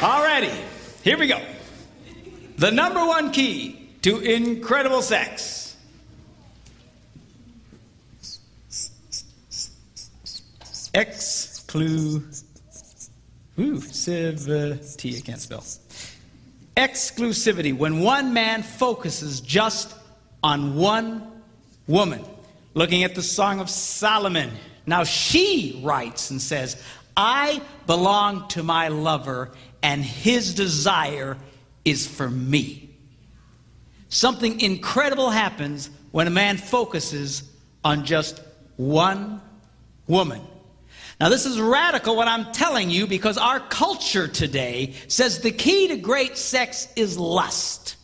Alrighty, here we go. The number one key to incredible sex. Exclusivity. I can't spell. Exclusivity. When one man focuses just on one woman. Looking at the Song of Solomon. Now she writes and says, I belong to my lover, and his desire is for me. Something incredible happens when a man focuses on just one woman. Now this is radical what I'm telling you, because our culture today says the key to great sex is lust.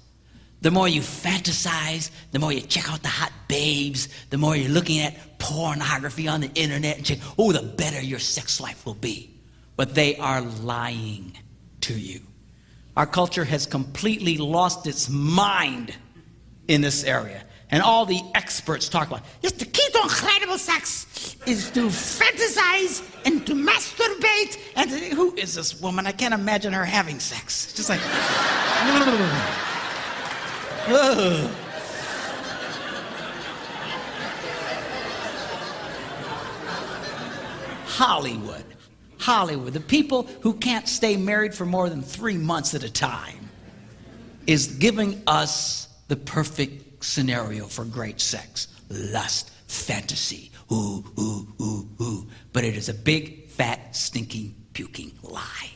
The more you fantasize, the more you check out the hot babes, the more you're looking at pornography on the internet and check, oh, the better your sex life will be. But they are lying to you. Our culture has completely lost its mind in this area. And all the experts talk about, yes, the key to incredible sex is to fantasize and to masturbate. And who is this woman? I can't imagine her having sex. It's just like, ugh. Hollywood, the people who can't stay married for more than 3 months at a time, is giving us the perfect scenario for great sex. Lust, fantasy, ooh, ooh, ooh, ooh. But it is a big, fat, stinking, puking lie.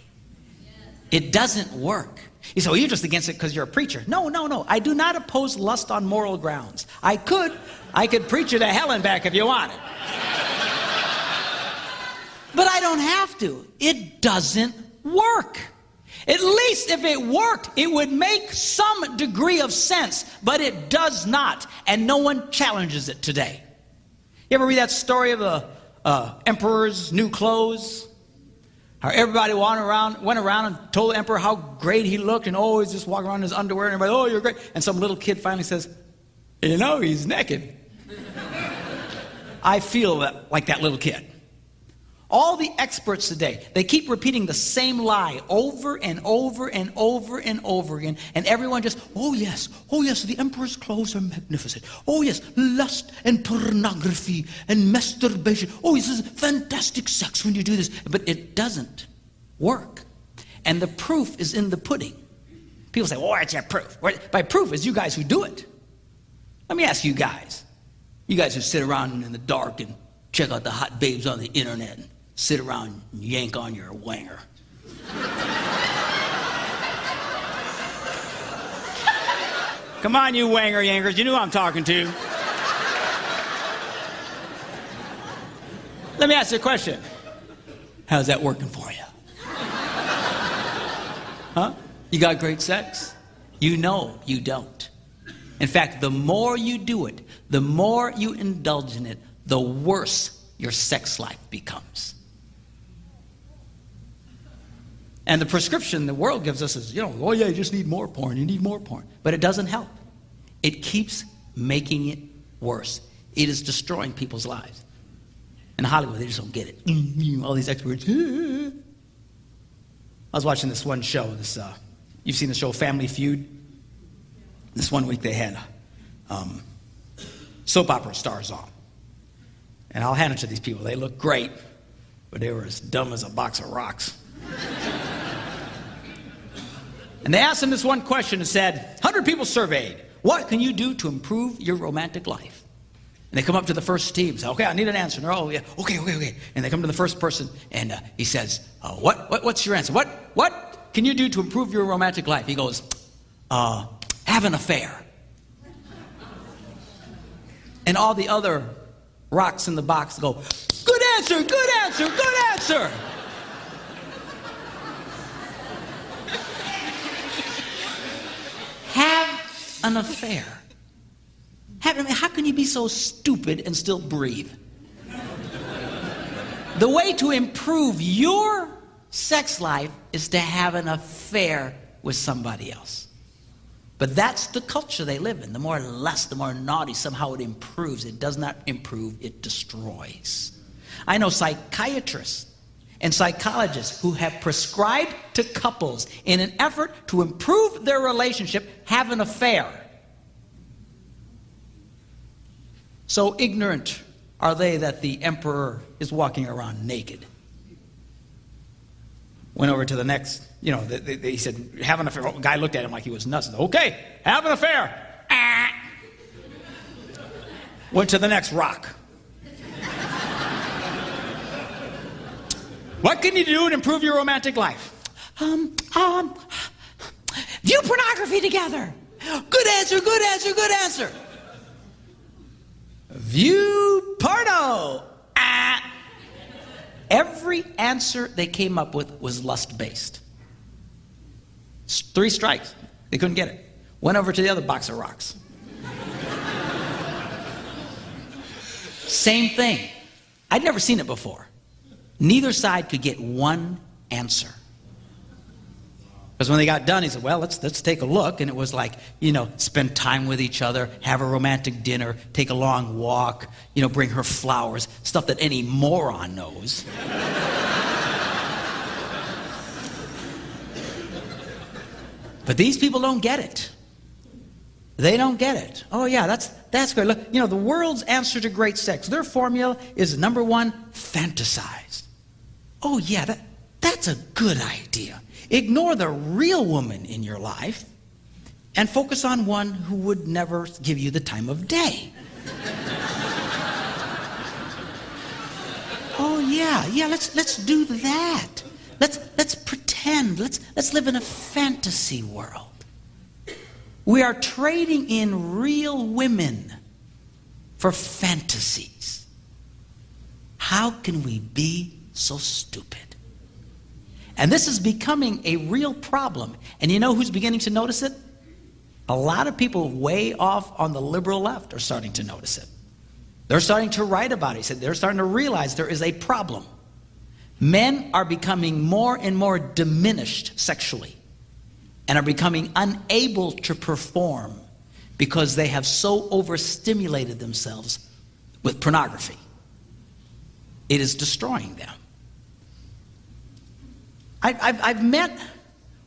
It doesn't work. You say, well, you're just against it because you're a preacher. No. I do not oppose lust on moral grounds. I could preach you to hell and back if you wanted. But I don't have to. It doesn't work. At least if it worked, it would make some degree of sense, but it does not, and no one challenges it today. You ever read that story of the emperor's new clothes? How everybody went around and told the emperor how great he looked, and oh, he's just walking around in his underwear, and everybody, oh, you're great. And some little kid finally says, you know, he's naked. I feel like that little kid. All the experts today, they keep repeating the same lie over and over and over and over again. And everyone just, oh yes, the emperor's clothes are magnificent. Oh yes, lust and pornography and masturbation. Oh, this is fantastic sex when you do this. But it doesn't work. And the proof is in the pudding. People say, well, where's your proof? By proof is you guys who do it. Let me ask you guys who sit around in the dark and check out the hot babes on the internet and sit around and yank on your wanger. Come on, you wanger yankers, you know who I'm talking to. Let me ask you a question. How's that working for you? Huh? You got great sex? You know you don't. In fact, the more you do it, the more you indulge in it, the worse your sex life becomes. And the prescription the world gives us is, oh yeah, you just need more porn, you need more porn. But it doesn't help. It keeps making it worse. It is destroying people's lives. In Hollywood, they just don't get it. All these experts. I was watching this one show, you've seen the show Family Feud? This one week they had soap opera stars on. And I'll hand it to these people. They look great, but they were as dumb as a box of rocks. And they asked them this one question and said, 100 people surveyed, what can you do to improve your romantic life? And they come up to the first team and say, okay, I need an answer. And they're, oh, yeah, okay. And they come to the first person and he says, what's your answer? What can you do to improve your romantic life? He goes, have an affair. And all the other rocks in the box go, good answer, good answer, good answer. Have an affair. How can you be so stupid and still breathe? The way to improve your sex life is to have an affair with somebody else. But that's the culture they live in. The more lust, the more naughty, somehow it improves. It does not improve, it destroys. I know psychiatrists and psychologists who have prescribed to couples in an effort to improve their relationship have an affair. So ignorant are they that the emperor is walking around naked. Went over to the next, he said, have an affair. The guy looked at him like he was nuts. Okay, have an affair. Went to the next rock. What can you do to improve your romantic life? View pornography together. Good answer, good answer, good answer. View porno. Every answer they came up with was lust-based. 3 strikes. They couldn't get it. Went over to the other box of rocks. Same thing. I'd never seen it before. Neither side could get one answer. Because when they got done, he said, well, let's take a look. And it was like, spend time with each other, have a romantic dinner, take a long walk, bring her flowers, stuff that any moron knows. But these people don't get it. They don't get it. Oh yeah, that's good. Look, the world's answer to great sex, their formula is number 1, fantasize. Oh yeah, that's a good idea. Ignore the real woman in your life and focus on one who would never give you the time of day. Oh yeah, let's do that. Let's pretend. Let's live in a fantasy world. We are trading in real women for fantasies. How can we be so stupid? And this is becoming a real problem. And you know who's beginning to notice it? A lot of people way off on the liberal left are starting to notice it. They're starting to write about it. They're starting to realize there is a problem. Men are becoming more and more diminished sexually and are becoming unable to perform because they have so overstimulated themselves with pornography. It is destroying them. I've met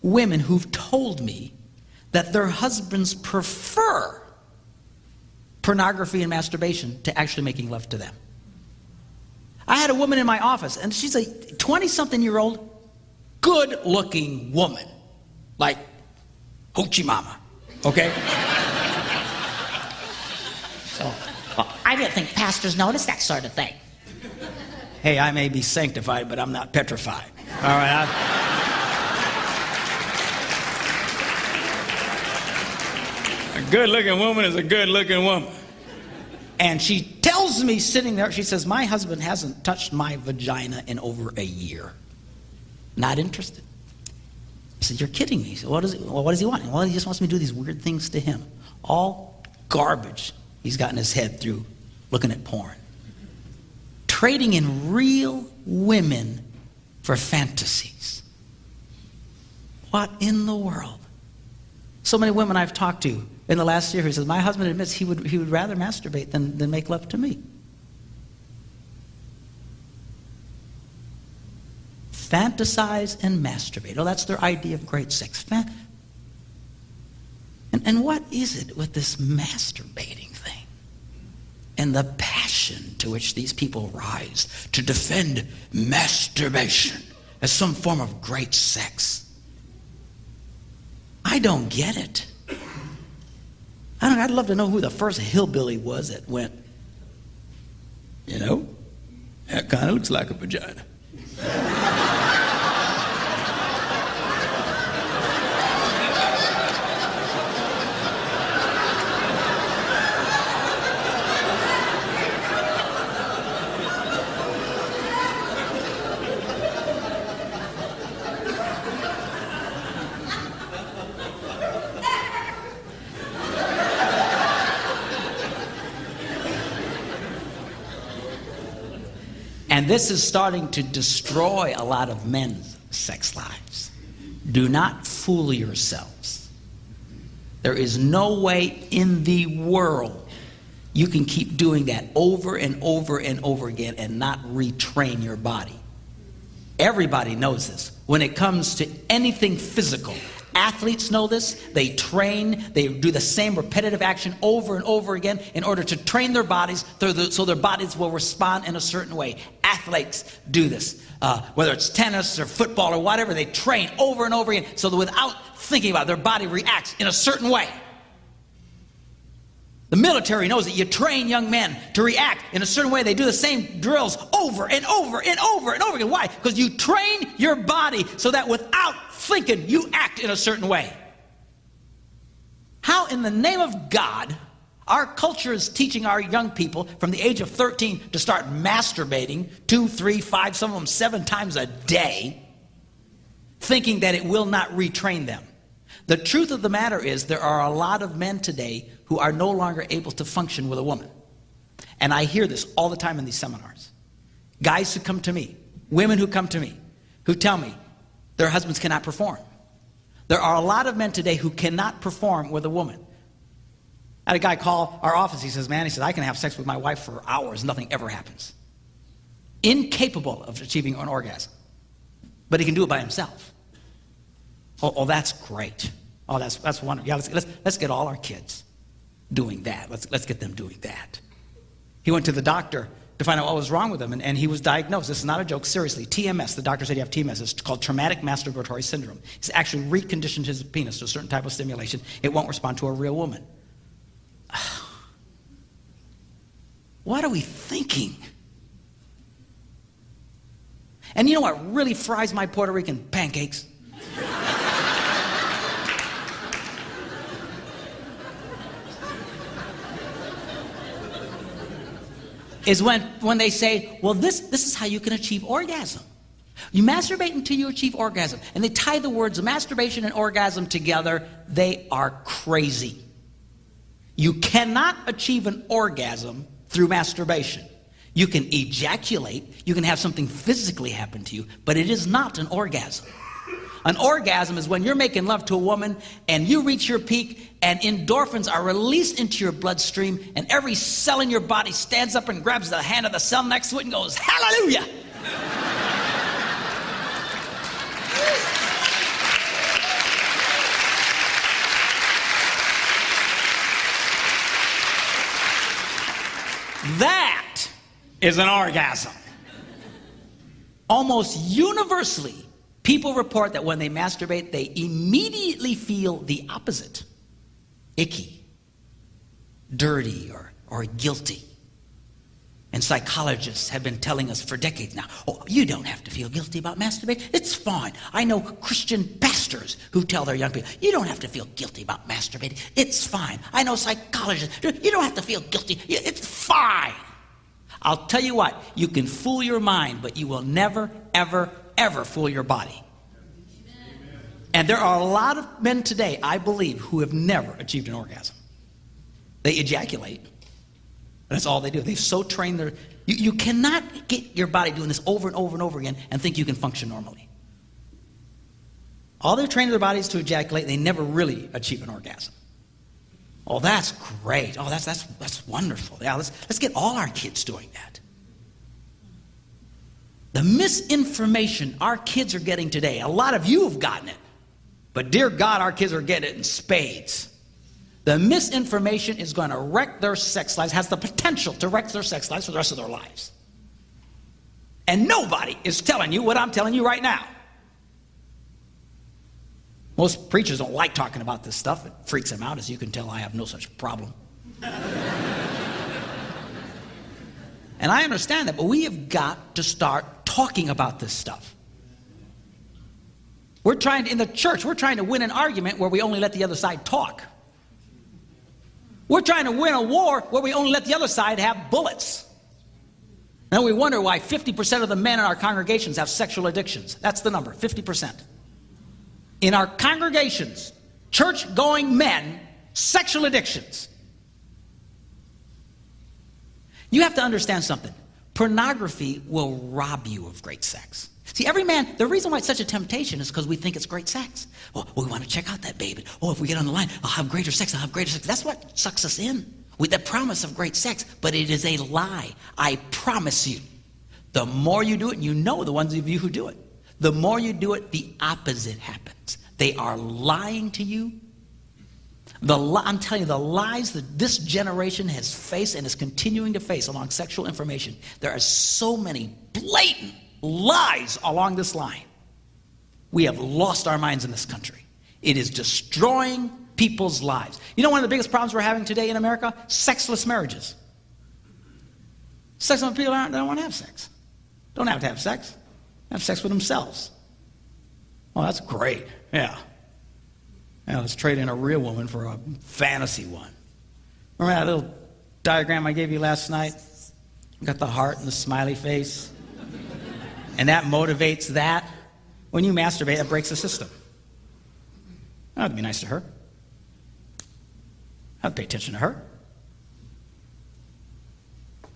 women who've told me that their husbands prefer pornography and masturbation to actually making love to them. I had a woman in my office, and she's a 20-something-year-old, good-looking woman, like Hoochie Mama, okay? So, I didn't think pastors notice that sort of thing. Hey, I may be sanctified, but I'm not petrified. All right. A good-looking woman is a good-looking woman. And she tells me sitting there, she says, my husband hasn't touched my vagina in over a year. Not interested. I said, you're kidding me. So what does he want? Well, he just wants me to do these weird things to him. All garbage he's gotten his head through looking at porn. Trading in real women for fantasies. What in the world? So many women I've talked to in the last year who says, my husband admits he would rather masturbate than make love to me. Fantasize and masturbate. Oh, that's their idea of great sex. And what is it with this masturbating thing? And the passion to which these people rise to defend masturbation as some form of great sex. I don't get it. I'd love to know who the first hillbilly was that went, that kind of looks like a vagina. And this is starting to destroy a lot of men's sex lives. Do not fool yourselves. There is no way in the world you can keep doing that over and over and over again and not retrain your body. Everybody knows this. When it comes to anything physical, athletes know this. They train. They do the same repetitive action over and over again in order to train their bodies so their bodies will respond in a certain way. Athletes do this. Whether it's tennis or football or whatever, they train over and over again so that without thinking about it, their body reacts in a certain way. The military knows that you train young men to react in a certain way. They do the same drills over and over and over and over again. Why? Because you train your body so that without thinking, you act in a certain way. How in the name of God, our culture is teaching our young people from the age of 13 to start masturbating 2, 3, 5, some of them 7 times a day, thinking that it will not retrain them. The truth of the matter is there are a lot of men today who are no longer able to function with a woman. And I hear this all the time in these seminars. Guys who come to me, women who come to me, who tell me their husbands cannot perform. There are a lot of men today who cannot perform with a woman. I had a guy call our office. He says, I can have sex with my wife for hours. Nothing ever happens. Incapable of achieving an orgasm. But he can do it by himself. Oh, that's great. Oh, that's wonderful. Yeah, let's get all our kids doing that. Let's get them doing that. He went to the doctor to find out what was wrong with him, and he was diagnosed. This is not a joke, seriously. TMS, the doctor said you have TMS. It's called traumatic masturbatory syndrome. He's actually reconditioned his penis to a certain type of stimulation. It won't respond to a real woman. What are we thinking? And you know what really fries my Puerto Rican pancakes? Is when they say, well, this is how you can achieve orgasm. You masturbate until you achieve orgasm. And they tie the words masturbation and orgasm together. They are crazy. You cannot achieve an orgasm through masturbation. You can ejaculate, you can have something physically happen to you, but it is not an orgasm. An orgasm is when you're making love to a woman and you reach your peak and endorphins are released into your bloodstream and every cell in your body stands up and grabs the hand of the cell next to it and goes, hallelujah! That is an orgasm. Almost universally, people report that when they masturbate, they immediately feel the opposite. Icky, dirty, or guilty. And psychologists have been telling us for decades now, oh, you don't have to feel guilty about masturbating. It's fine. I know Christian pastors who tell their young people, you don't have to feel guilty about masturbating. It's fine. I know psychologists, you don't have to feel guilty. It's fine. I'll tell you what, you can fool your mind, but you will never, ever, ever fool your body. And there are a lot of men today, I believe, who have never achieved an orgasm. They ejaculate. That's all they do. They've so trained their... You cannot get your body doing this over and over and over again and think you can function normally. All they've trained their bodies to ejaculate, they never really achieve an orgasm. Oh, that's great. Oh, that's wonderful. Yeah, let's get all our kids doing that. The misinformation our kids are getting today, a lot of you have gotten it. But dear God, our kids are getting it in spades. The misinformation is going to wreck their sex lives, has the potential to wreck their sex lives for the rest of their lives. And nobody is telling you what I'm telling you right now. Most preachers don't like talking about this stuff. It freaks them out. As you can tell, I have no such problem. And I understand that, but we have got to start talking about this stuff. In the church, we're trying to win an argument where we only let the other side talk. We're trying to win a war where we only let the other side have bullets. And we wonder why 50% of the men in our congregations have sexual addictions. That's the number, 50%. In our congregations, church-going men, sexual addictions. You have to understand something. Pornography will rob you of great sex. See, every man, the reason why it's such a temptation is because we think it's great sex. Well, we want to check out that babe. Oh, if we get on the line, I'll have greater sex. That's what sucks us in with the promise of great sex. But it is a lie. I promise you. The more you do it, and you know the ones of you who do it, The more you do it, the opposite happens. They are lying to you. I'm telling you, the lies that this generation has faced and is continuing to face along sexual information, there are so many blatant lies along this line. We have lost our minds in this country. It is destroying people's lives. You know one of the biggest problems we're having today in America? Sexless marriages. Sexless people they don't want to have sex. Don't have to have sex. Have sex with themselves. Oh, that's great. Yeah. Yeah, let's trade in a real woman for a fantasy one. Remember that little diagram I gave you last night? Got the heart and the smiley face. And that motivates that. When you masturbate, that breaks the system. I'd be nice to her. I'd pay attention to her.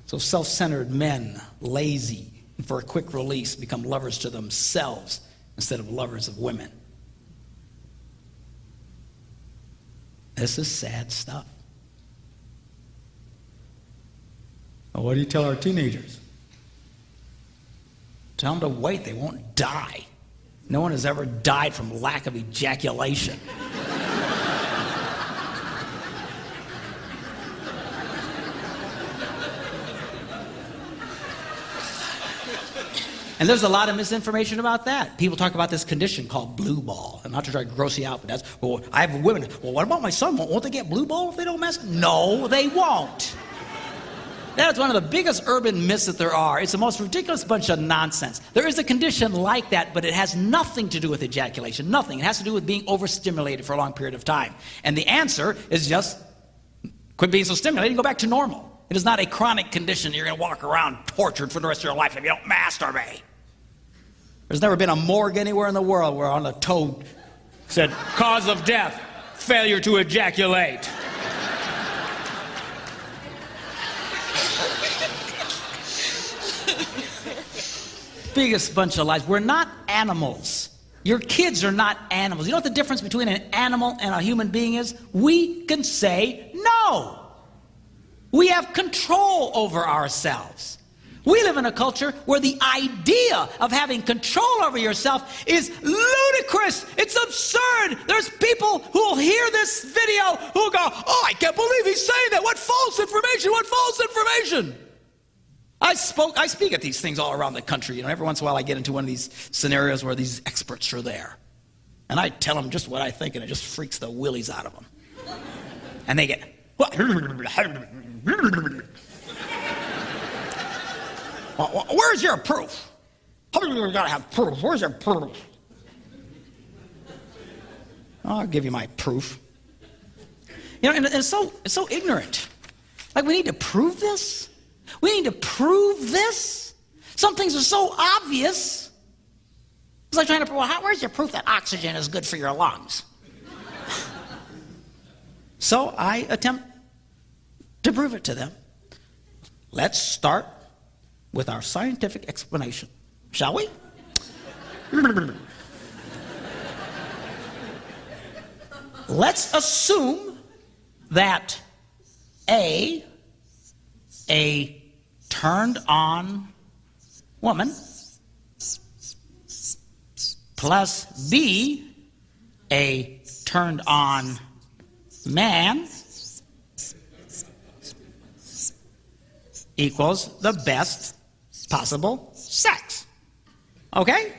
So self-centered men, lazy, and for a quick release, become lovers to themselves instead of lovers of women. This is sad stuff. Well, what do you tell our teenagers? Tell them to wait. They won't die. No one has ever died from lack of ejaculation. And there's a lot of misinformation about that. People talk about this condition called blue ball. And not to try to gross you out, but that's, well, I have women. Well, what about my son? Won't they get blue ball if they don't mess? No, they won't. That's one of the biggest urban myths that there are. It's the most ridiculous bunch of nonsense. There is a condition like that, but it has nothing to do with ejaculation. Nothing. It has to do with being overstimulated for a long period of time. And the answer is just quit being so stimulated and go back to normal. It is not a chronic condition. You're going to walk around tortured for the rest of your life if you don't masturbate. There's never been a morgue anywhere in the world where on the toe said, cause of death, failure to ejaculate. Biggest bunch of lies. We're not animals. Your kids are not animals. You know what the difference between an animal and a human being is? We can say no. We have control over ourselves. We live in a culture where the idea of having control over yourself is ludicrous. It's absurd. There's people who will hear this video who will go, oh, I can't believe he's saying that. What false information? What false information? I speak at these things all around the country. You know, every once in a while I get into one of these scenarios where these experts are there. And I tell them just what I think, and it just freaks the willies out of them. And they get, what? Where's your proof? How many of you gotta have proof? Where's your proof? I'll give you my proof. You know, and it's so ignorant. Like, we need to prove this? We need to prove this? Some things are so obvious. It's like trying to prove, well, where's your proof that oxygen is good for your lungs? So I attempt to prove it to them. Let's start with our scientific explanation, shall we? Let's assume that A turned on woman plus B, a turned on man, equals the best possible sex. Okay?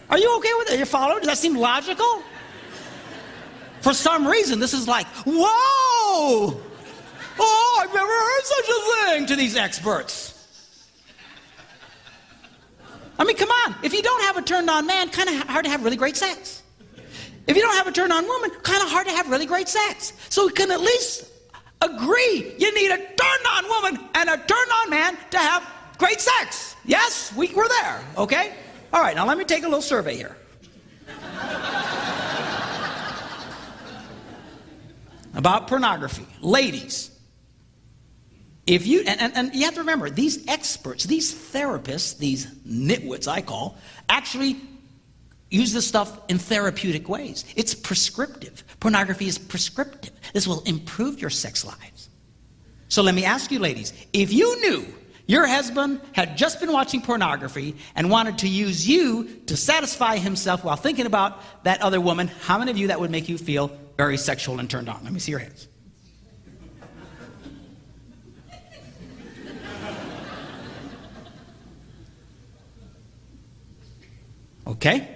Are you okay with it? You follow? Does that seem logical? For some reason, this is like, whoa! Oh, I've never heard such a thing to these experts. I mean, come on. If you don't have a turned-on man, kind of hard to have really great sex. If you don't have a turned-on woman, kind of hard to have really great sex. So we can at least agree you need a turned-on woman and a turned-on man to have great sex. Yes, we're there, okay? All right, now let me take a little survey here. About pornography. Ladies, if you, and you have to remember, these experts, these therapists, these nitwits I call, actually use this stuff in therapeutic ways. It's prescriptive. Pornography is prescriptive. This will improve your sex lives. So let me ask you, ladies, if you knew Your husband had just been watching pornography and wanted to use you to satisfy himself while thinking about that other woman. How many of you that would make you feel very sexual and turned on? Let me see your hands. Okay.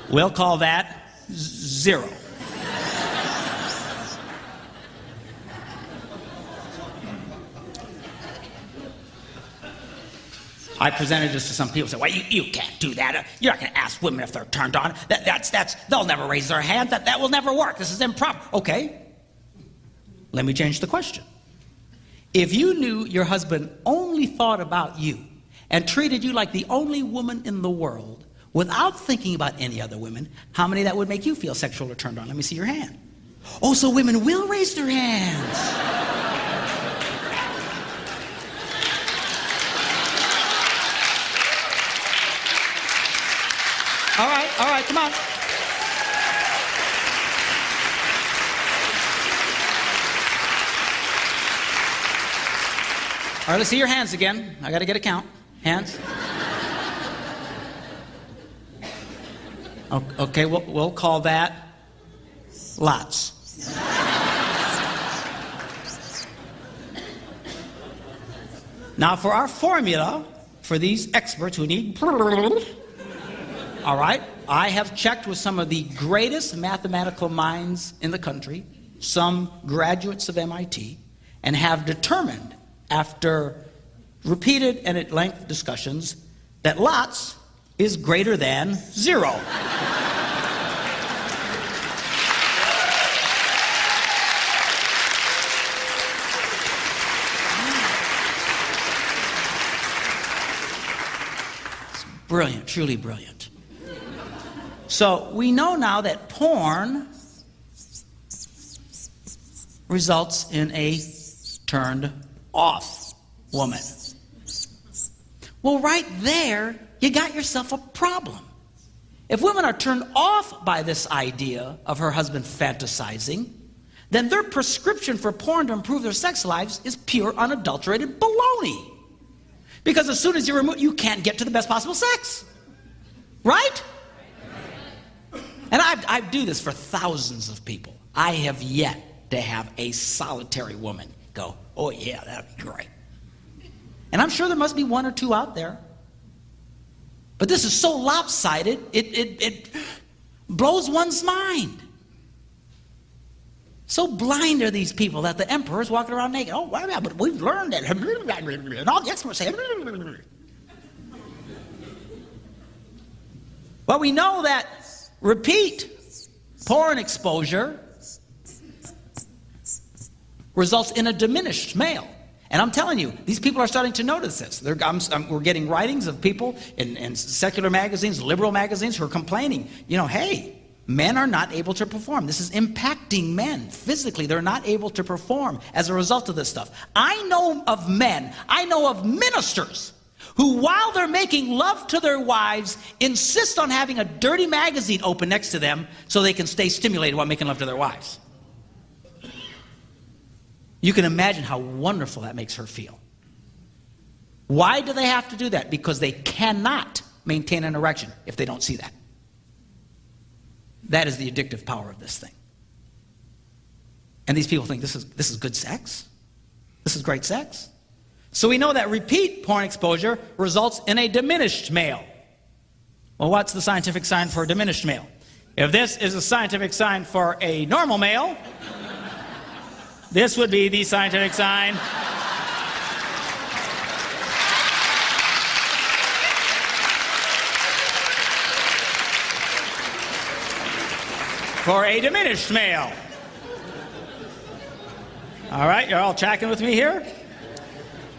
We'll call that 0. I presented this to some people. Said, "Well, you can't do that. You're not going to ask women if they're turned on. They'll never raise their hand. That will never work. This is improper." Okay. Let me change the question. If you knew your husband only thought about you and treated you like the only woman in the world without thinking about any other women, how many that would make you feel sexual or turned on? Let me see your hand. Oh, so women will raise their hands. All right, come on. All right, let's see your hands again. I got to get a count. Hands. Okay, we'll call that lots. Now, for our formula, for these experts who need... All right, I have checked with some of the greatest mathematical minds in the country, some graduates of MIT, and have determined, after repeated and at length discussions, that lots is greater than 0. It's brilliant, truly brilliant. So we know now that porn results in a turned off woman. Well, right there, you got yourself a problem. If women are turned off by this idea of her husband fantasizing, then their prescription for porn to improve their sex lives is pure, unadulterated baloney. Because as soon as you remove, you can't get to the best possible sex. Right? And I do this for thousands of people. I have yet to have a solitary woman go, "Oh yeah, that'd be great." And I'm sure there must be one or two out there. But this is so lopsided, it blows one's mind. So blind are these people that the emperor's walking around naked. "Oh, well, yeah, but we've learned that." And all the experts say... Well, we know that repeat porn exposure results in a diminished male. And I'm telling you, these people are starting to notice this. We're getting writings of people in secular magazines, liberal magazines, who are complaining, hey, men are not able to perform. This is impacting men physically. They're not able to perform as a result of this stuff. I know of men, I know of ministers who, while they're making love to their wives, insist on having a dirty magazine open next to them so they can stay stimulated while making love to their wives. You can imagine how wonderful that makes her feel. Why do they have to do that? Because they cannot maintain an erection if they don't see that. That is the addictive power of this thing. And these people think this is good sex? This is great sex? So we know that repeat porn exposure results in a diminished male. Well, what's the scientific sign for a diminished male? If this is a scientific sign for a normal male, this would be the scientific sign for a diminished male. All right, you're all tracking with me here?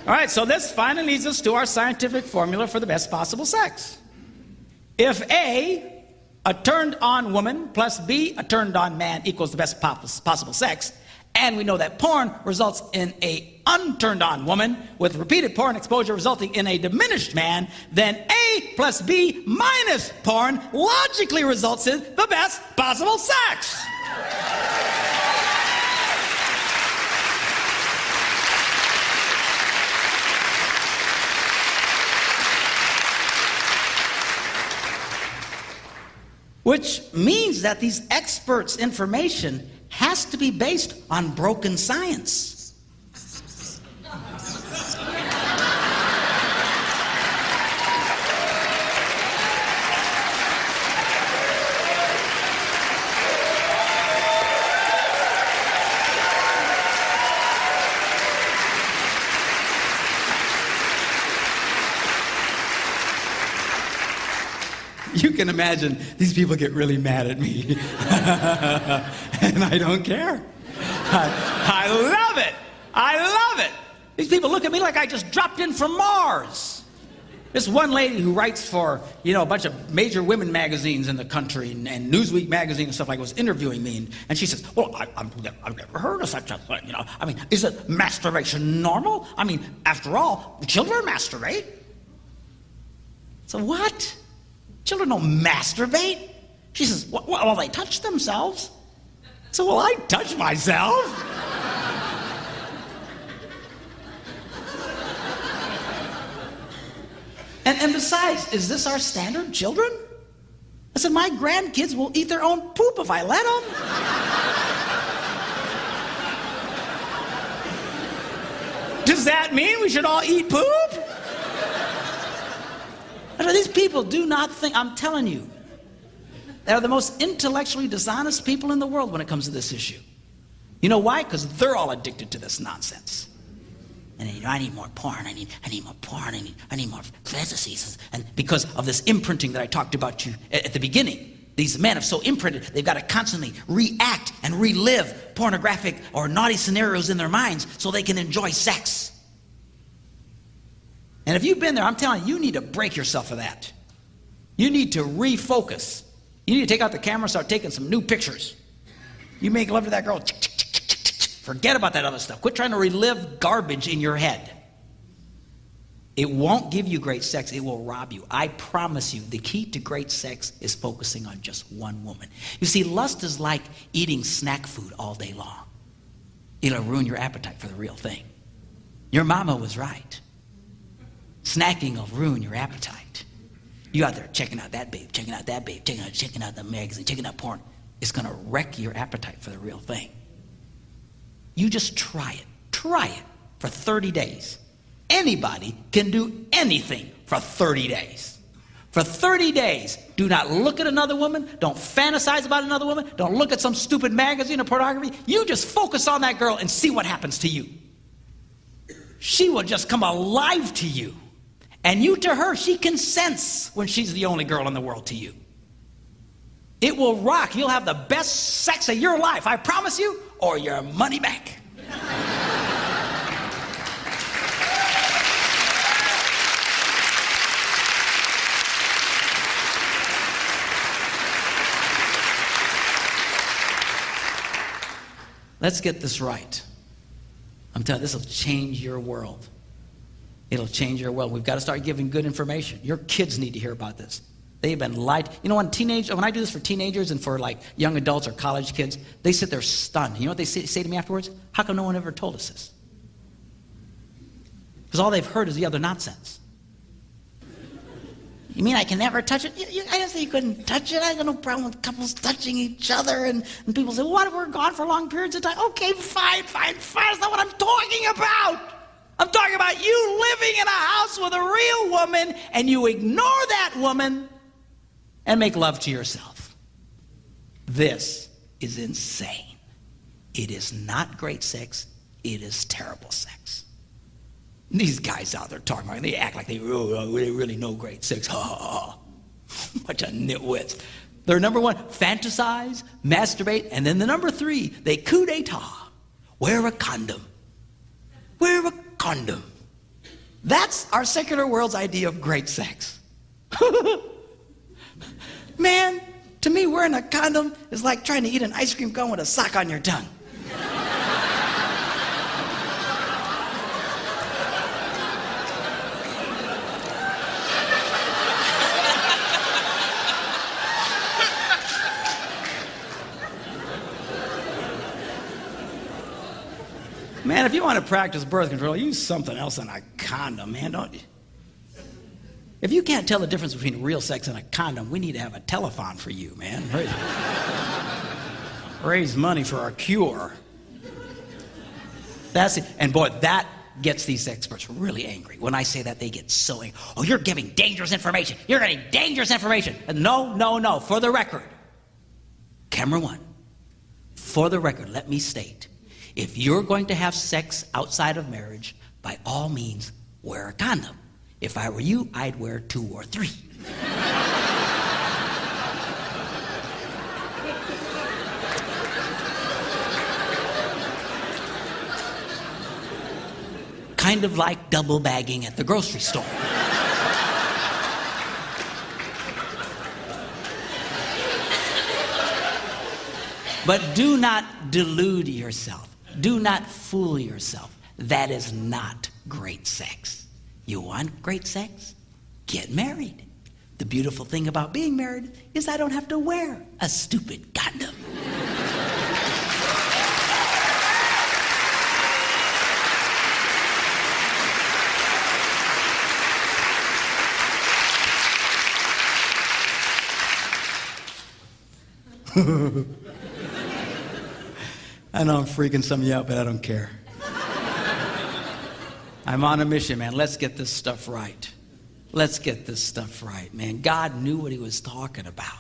All right, so this finally leads us to our scientific formula for the best possible sex. If A, a turned-on woman, plus B, a turned-on man equals the best possible sex, and we know that porn results in a unturned-on woman with repeated porn exposure resulting in a diminished man, then A plus B minus porn logically results in the best possible sex. which means that these experts' information has to be based on broken science. You can imagine these people get really mad at me. And I don't care. I love it. I love it. These people look at me like I just dropped in from Mars. This one lady who writes for, a bunch of major women magazines in the country and Newsweek magazine and stuff like that was interviewing me. And she says, well, I've never heard of such a thing, is it masturbation normal? After all, children masturbate. So what? Children don't masturbate. She says, well, they touch themselves. So, well, I touch myself. and besides, is this our standard, children? I said, my grandkids will eat their own poop if I let them. Does that mean we should all eat poop? These people do not think, I'm telling you, they're the most intellectually dishonest people in the world when it comes to this issue. You know why? Because they're all addicted to this nonsense. And I need more porn, I need more porn, I need more fantasies. And because of this imprinting that I talked about you at the beginning, these men have so imprinted, they've got to constantly react and relive pornographic or naughty scenarios in their minds so they can enjoy sex. And if you've been there, I'm telling you, you need to break yourself of that. You need to refocus. You need to take out the camera and start taking some new pictures. You make love to that girl, forget about that other stuff. Quit trying to relive garbage in your head. It won't give you great sex. It will rob you. I promise you, the key to great sex is focusing on just one woman. You see, lust is like eating snack food all day long. It'll ruin your appetite for the real thing. Your mama was right. Snacking will ruin your appetite. You out there checking out that babe, checking out that babe, checking out the magazine, checking out porn. It's going to wreck your appetite for the real thing. You just try it. Try it for 30 days. Anybody can do anything for 30 days. For 30 days, do not look at another woman. Don't fantasize about another woman. Don't look at some stupid magazine or pornography. You just focus on that girl and see what happens to you. She will just come alive to you. And you to her, she can sense when she's the only girl in the world to you. It will rock. You'll have the best sex of your life, I promise you, or your money back. Let's get this right. I'm telling you, this will change your world. It'll change your world. We've got to start giving good information. Your kids need to hear about this. They've been lied. When I do this for teenagers and for like young adults or college kids, they sit there stunned. You know what they say to me afterwards? How come no one ever told us this? Because all they've heard is the other nonsense. You mean I can never touch it? I didn't say you couldn't touch it. I got no problem with couples touching each other. And people say, well, what if we're gone for long periods of time? Okay, fine. That's not what I'm talking about. I'm talking about you living in a house with a real woman and you ignore that woman and make love to yourself. This is insane. It is not great sex. It is terrible sex. These guys out there talking about, they act like they really know great sex. Ha ha ha. Bunch of nitwits. They're number one, fantasize, masturbate, and then the number three, they coup d'etat. Wear a condom. Wear a condom. That's our secular world's idea of great sex. Man, to me, wearing a condom is like trying to eat an ice cream cone with a sock on your tongue. Man, if you want to practice birth control, use something else than a condom, man, don't you? If you can't tell the difference between real sex and a condom, we need to have a telethon for you, man. Raise money for our cure. That's it. And boy, that gets these experts really angry. When I say that, they get so angry. Oh, you're giving dangerous information. You're getting dangerous information. And no. For the record, camera one, for the record, let me state, if you're going to have sex outside of marriage, by all means, wear a condom. If I were you, I'd wear 2 or 3. Kind of like double bagging at the grocery store. But do not delude yourself. Do not fool yourself. That is not great sex. You want great sex? Get married. The beautiful thing about being married is I don't have to wear a stupid condom. I know I'm freaking some of you out, but I don't care. I'm on a mission, man. Let's get this stuff right. Let's get this stuff right, man. God knew what he was talking about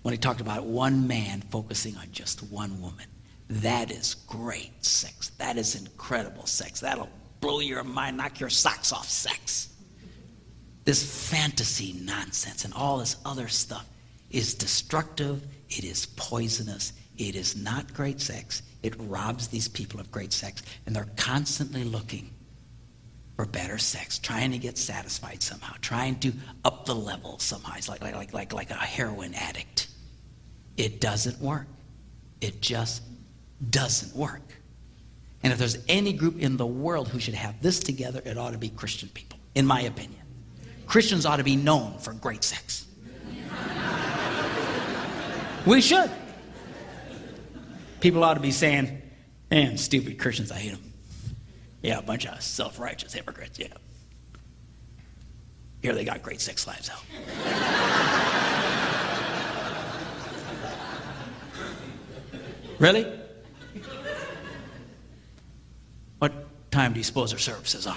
when he talked about one man focusing on just one woman. That is great sex. That is incredible sex. That'll blow your mind, knock your socks off sex. This fantasy nonsense and all this other stuff is destructive. It is poisonous. It is not great sex. It robs these people of great sex, and they're constantly looking for better sex, trying to get satisfied somehow, trying to up the level somehow. It's like a heroin addict. It doesn't work. It just doesn't work. And if there's any group in the world who should have this together, it ought to be Christian people, in my opinion. Christians ought to be known for great sex. We should. People ought to be saying, man, stupid Christians, I hate them. Yeah, a bunch of self-righteous hypocrites, yeah. Here they got great sex lives out. Really? What time do you suppose their services are?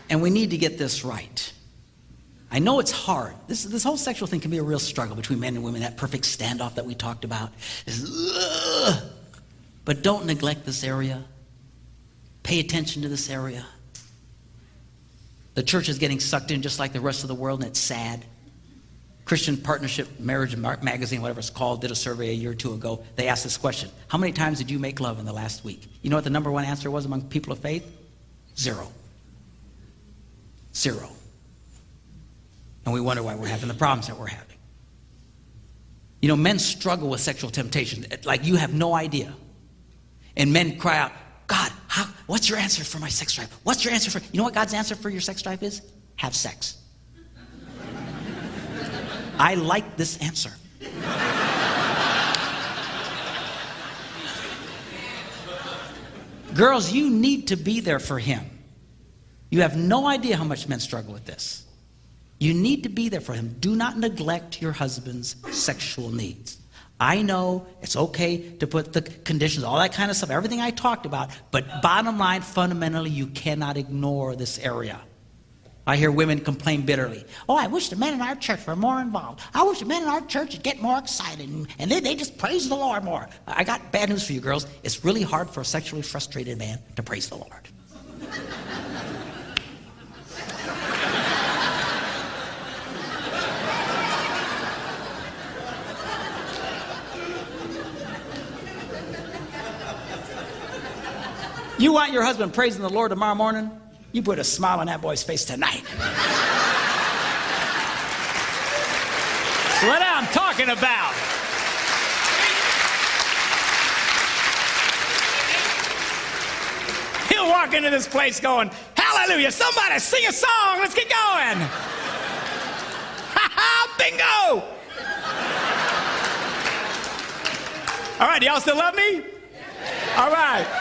And we need to get this right. I know it's hard. This whole sexual thing can be a real struggle between men and women, that perfect standoff that we talked about. But don't neglect this area. Pay attention to this area. The church is getting sucked in just like the rest of the world, and it's sad. Christian Partnership Marriage Magazine, whatever it's called, did a survey a year or two ago. They asked this question: how many times did you make love in the last week? You know what the number one answer was among people of faith? 0. 0. And we wonder why we're having the problems that we're having. You know, men struggle with sexual temptation like you have no idea. And men cry out, God, what's your answer for my sex drive? What's your answer for... You know what God's answer for your sex drive is? Have sex. I like this answer. Girls, you need to be there for him. You have no idea how much men struggle with this. You need to be there for him. Do not neglect your husband's sexual needs. I know it's okay to put the conditions, all that kind of stuff, everything I talked about, but bottom line, fundamentally, you cannot ignore this area. I hear women complain bitterly. Oh, I wish the men in our church were more involved. I wish the men in our church would get more excited and they just praise the Lord more. I got bad news for you girls. It's really hard for a sexually frustrated man to praise the Lord. You want your husband praising the Lord tomorrow morning? You put a smile on that boy's face tonight. What I'm talking about. He'll walk into this place going, hallelujah, somebody sing a song, let's get going. Ha ha, bingo! All right, y'all still love me? All right.